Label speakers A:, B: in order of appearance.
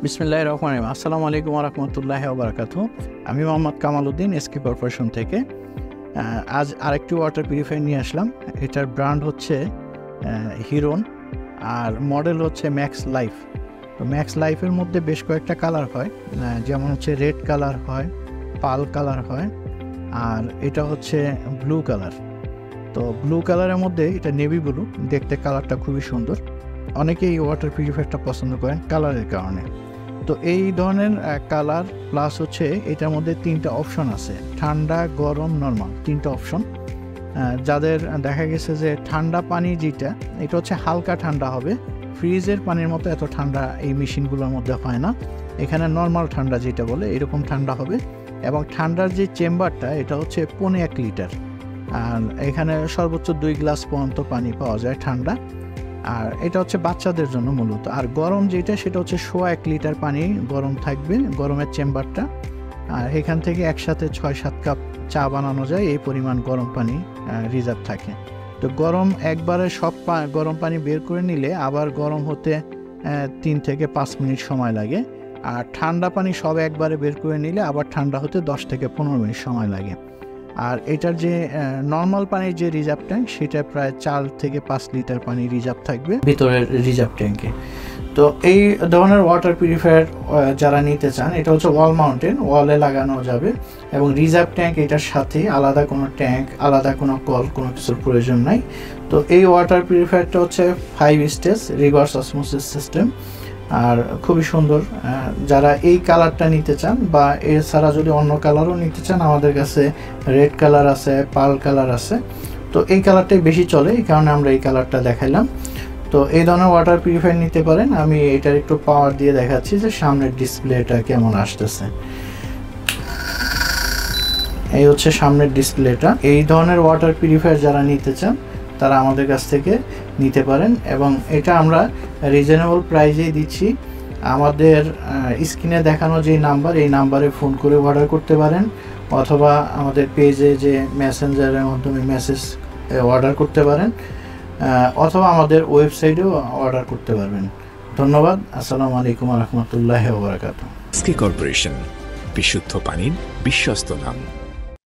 A: বিসমিল্লাহির রহমানির রহিম। আসসালামু আলাইকুম ওয়া রাহমাতুল্লাহি ওয়া বারাকাতুহু। আমি মোহাম্মদ কামাল উদ্দিন, এসকে কর্পোরেশন থেকে। আজ আরেকটি ওয়াটার পিউরিফায়ার নিয়ে আসলাম। এটার ব্র্যান্ড হচ্ছে হিরোন, আর মডেল হচ্ছে ম্যাক্স লাইফ। তো ম্যাক্স লাইফের মধ্যে বেশ কয়েকটা কালার হয়, যেমন হচ্ছে রেড কালার হয়, পাল কালার হয়, আর এটা হচ্ছে ব্লু কালার। তো ব্লু কালারের মধ্যে এটা নেভি ব্লু, দেখতে কালারটা খুবই সুন্দর। অনেকেই এই ওয়াটার পিউরিফায়ারটা পছন্দ করেন কালারের কারণে। তো এই ধরনের কালার প্লাস হচ্ছে এটার মধ্যে তিনটা অপশন আছে, ঠান্ডা, গরম, নর্মাল, তিনটা অপশন। যাদের দেখা গেছে যে ঠান্ডা পানি যেটা, এটা হচ্ছে হালকা ঠান্ডা হবে, ফ্রিজের পানির মতো এত ঠান্ডা এই মেশিনগুলোর মধ্যে হয় না। এখানে নর্মাল ঠান্ডা যেটা বলে এরকম ঠান্ডা হবে, এবং ঠান্ডার যে চেম্বারটা এটা হচ্ছে 1.5 লিটার, আর এখানে সর্বোচ্চ 2 গ্লাস পর্যন্ত পানি পাওয়া যায় ঠান্ডা। আর এটা হচ্ছে বাচ্চাদের জন্য মূলত। আর গরম যেটা সেটা হচ্ছে 1.5 লিটার পানি গরম থাকবে, গরমের চেম্বারটা। আর এখান থেকে একসাথে 6-7 কাপ চা বানানো যায়, এই পরিমাণ গরম পানি রিজার্ভ থাকে। তো গরম একবারে সব গরম পানি বের করে নিলে আবার গরম হতে 3 থেকে 5 মিনিট সময় লাগে। আর ঠান্ডা পানি সব একবারে বের করে নিলে আবার ঠান্ডা হতে 10 থেকে 15 মিনিট সময় লাগে। আর এটার যে নর্মাল পানির যে রিজার্ভ ট্যাঙ্ক, সেটা প্রায় 4 থেকে 5 লিটার পানি রিজার্ভ থাকবে ভিতরের রিজার্ভ ট্যাঙ্কে। তো এই ধরনের ওয়াটার পিউরিফায়ার যারা নিতে চান, এটা হচ্ছে ওয়াল মাউন্টেন, ওয়ালে লাগানো যাবে, এবং রিজার্ভ ট্যাঙ্ক এটার সাথে, আলাদা কোনো ট্যাঙ্ক, আলাদা কোনো কল, কোনো কিছুর প্রয়োজন নাই। তো এই ওয়াটার পিউরিফায়ারটা হচ্ছে 5 স্টেজ রিভার্স অসমোসিস সিস্টেম, আর খুবই সুন্দর। যারা এই কালারটা নিতে চান বা এছাড়া যদি অন্য কালারও নিতে চান, আমাদের কাছে রেড কালার আছে, পার্ল কালার আছে। তো এই কালারটাই বেশি চলে, এই কারণে আমরা এই কালারটা দেখাইলাম। তো এই ধরনের ওয়াটার পিউরিফায়ার নিতে পারেন। আমি এটার একটু পাওয়ার দিয়ে দেখাচ্ছি যে সামনের ডিসপ্লেটা কেমন আসতেছে। এই হচ্ছে সামনের ডিসপ্লেটা। এই ধরনের ওয়াটার পিউরিফায়ার যারা নিতে চান তারা আমাদের কাছ থেকে নিতে পারেন, এবং এটা আমরা রিজনেবল প্রাইসেই দিচ্ছি। আমাদের স্ক্রিনে দেখানো যে নাম্বার, এই নাম্বারে ফোন করে অর্ডার করতে পারেন, অথবা আমাদের পেজে যে মেসেঞ্জারের মাধ্যমে মেসেজ অর্ডার করতে পারেন, অথবা আমাদের ওয়েবসাইটেও অর্ডার করতে পারবেন। ধন্যবাদ। আসসালামু আলাইকুম ওয়া রাহমাতুল্লাহি ওয়া বারাকাতুহু।
B: এসকে কর্পোরেশন, বিশুদ্ধ পানির বিশ্বস্ত নাম।